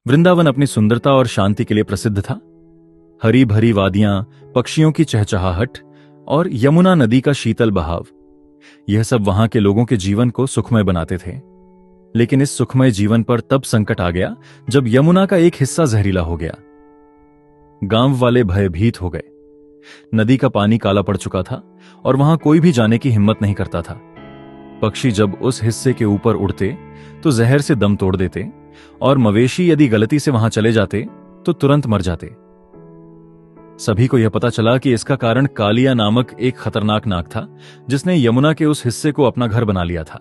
वृंदावन अपनी सुंदरता और शांति के लिए प्रसिद्ध था। हरी भरी वादियां, पक्षियों की चहचहाहट और यमुना नदी का शीतल बहाव, यह सब वहां के लोगों के जीवन को सुखमय बनाते थे। लेकिन इस सुखमय जीवन पर तब संकट आ गया जब यमुना का एक हिस्सा जहरीला हो गया। गांव वाले भयभीत हो गए। नदी का पानी काला पड़ चुका था और वहां कोई भी जाने की हिम्मत नहीं करता था। पक्षी जब उस हिस्से के ऊपर उड़ते तो जहर से दम तोड़ देते और मवेशी यदि गलती से वहां चले जाते तो तुरंत मर जाते। सभी को यह पता चला कि इसका कारण कालिया नामक एक खतरनाक नाग था, जिसने यमुना के उस हिस्से को अपना घर बना लिया था।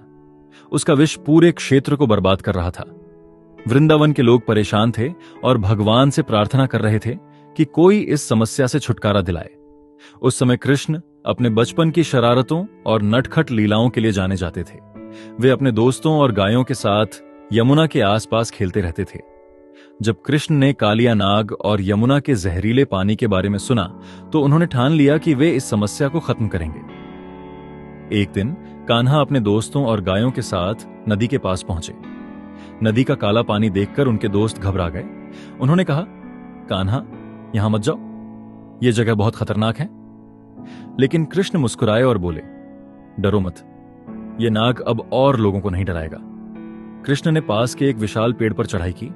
उसका विष पूरे क्षेत्र को बर्बाद कर रहा था। वृंदावन के लोग परेशान थे और भगवान से प्रार्थना कर रहे थे कि कोई इस समस्या से छुटकारा दिलाए। उस समय कृष्ण अपने बचपन की शरारतों और नटखट लीलाओं के लिए जाने जाते थे। वे अपने दोस्तों और गायों के साथ यमुना के आसपास खेलते रहते थे। जब कृष्ण ने कालिया नाग और यमुना के जहरीले पानी के बारे में सुना तो उन्होंने ठान लिया कि वे इस समस्या को खत्म करेंगे। एक दिन कान्हा अपने दोस्तों और गायों के साथ नदी के पास पहुंचे। नदी का काला पानी देखकर उनके दोस्त घबरा गए। उन्होंने कहा, कान्हा, यहां मत जाओ, यह जगह बहुत खतरनाक है। लेकिन कृष्ण मुस्कुराए और बोले, डरो मत, यह नाग अब और लोगों को नहीं डराएगा। कृष्ण ने पास के एक विशाल पेड़ पर चढ़ाई की।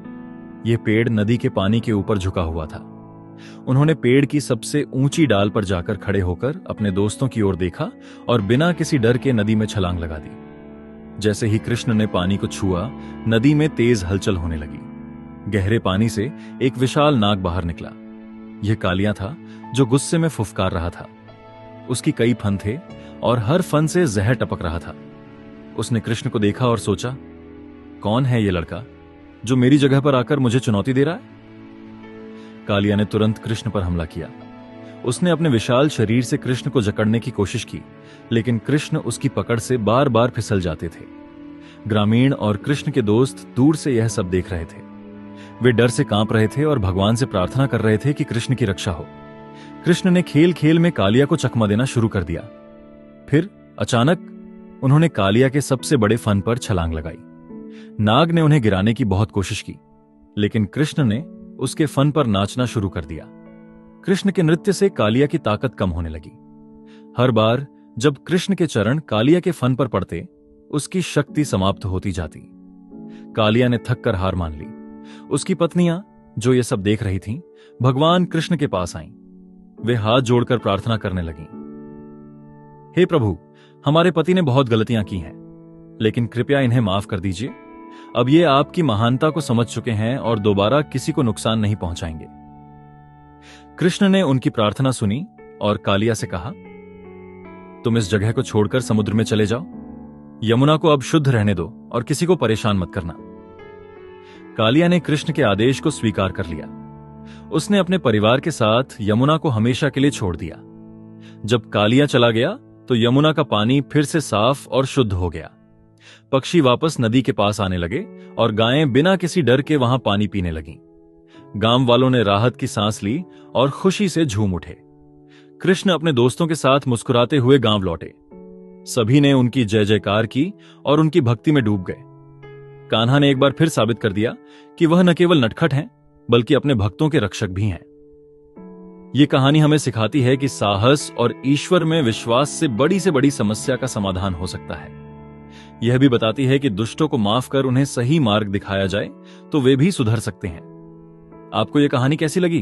यह पेड़ नदी के पानी के ऊपर झुका हुआ था। उन्होंने पेड़ की सबसे ऊंची डाल पर जाकर खड़े होकर अपने दोस्तों की ओर देखा और बिना किसी डर के नदी में छलांग लगा दी। जैसे ही कृष्ण ने पानी को छुआ, नदी में तेज हलचल होने लगी। गहरे पानी से एक विशाल नाग बाहर निकला। यह कालिया था जो गुस्से में फुफकार रहा था। उसकी कई फन थे और हर फन से जहर टपक रहा था। उसने कृष्ण को देखा और सोचा, कौन है यह लड़का जो मेरी जगह पर आकर मुझे चुनौती दे रहा है? कालिया ने तुरंत कृष्ण पर हमला किया। उसने अपने विशाल शरीर से कृष्ण को जकड़ने की कोशिश की, लेकिन कृष्ण उसकी पकड़ से बार बार फिसल जाते थे। ग्रामीण और कृष्ण के दोस्त दूर से यह सब देख रहे थे। वे डर से कांप रहे थे और भगवान से प्रार्थना कर रहे थे कि कृष्ण की रक्षा हो। कृष्ण ने खेल खेल में कालिया को चकमा देना शुरू कर दिया। फिर अचानक उन्होंने कालिया के सबसे बड़े फन पर छलांग लगाई। नाग ने उन्हें गिराने की बहुत कोशिश की, लेकिन कृष्ण ने उसके फन पर नाचना शुरू कर दिया। कृष्ण के नृत्य से कालिया की ताकत कम होने लगी। हर बार जब कृष्ण के चरण कालिया के फन पर पड़ते, उसकी शक्ति समाप्त होती जाती। कालिया ने थक कर हार मान ली। उसकी पत्नियां, जो ये सब देख रही थीं, भगवान कृष्ण के पास आईं। वे हाथ जोड़कर प्रार्थना करने लगीं, हे प्रभु, हमारे पति ने बहुत गलतियां की हैं, लेकिन कृपया इन्हें माफ कर दीजिए। अब ये आपकी महानता को समझ चुके हैं और दोबारा किसी को नुकसान नहीं पहुंचाएंगे। कृष्ण ने उनकी प्रार्थना सुनी और कालिया से कहा, तुम इस जगह को छोड़कर समुद्र में चले जाओ। यमुना को अब शुद्ध रहने दो और किसी को परेशान मत करना। कालिया ने कृष्ण के आदेश को स्वीकार कर लिया। उसने अपने परिवार के साथ यमुना को हमेशा के लिए छोड़ दिया। जब कालिया चला गया तो यमुना का पानी फिर से साफ और शुद्ध हो गया। पक्षी वापस नदी के पास आने लगे और गायें बिना किसी डर के वहां पानी पीने लगीं। गांव वालों ने राहत की सांस ली और खुशी से झूम उठे। कृष्ण अपने दोस्तों के साथ मुस्कुराते हुए गांव लौटे। सभी ने उनकी जय जयकार की और उनकी भक्ति में डूब गए। कान्हा ने एक बार फिर साबित कर दिया कि वह न केवल नटखट हैं, बल्कि अपने भक्तों के रक्षक भी हैं। ये कहानी हमें सिखाती है कि साहस और ईश्वर में विश्वास से बड़ी समस्या का समाधान हो सकता है। यह भी बताती है कि दुष्टों को माफ कर उन्हें सही मार्ग दिखाया जाए तो वे भी सुधर सकते हैं। आपको यह कहानी कैसी लगी?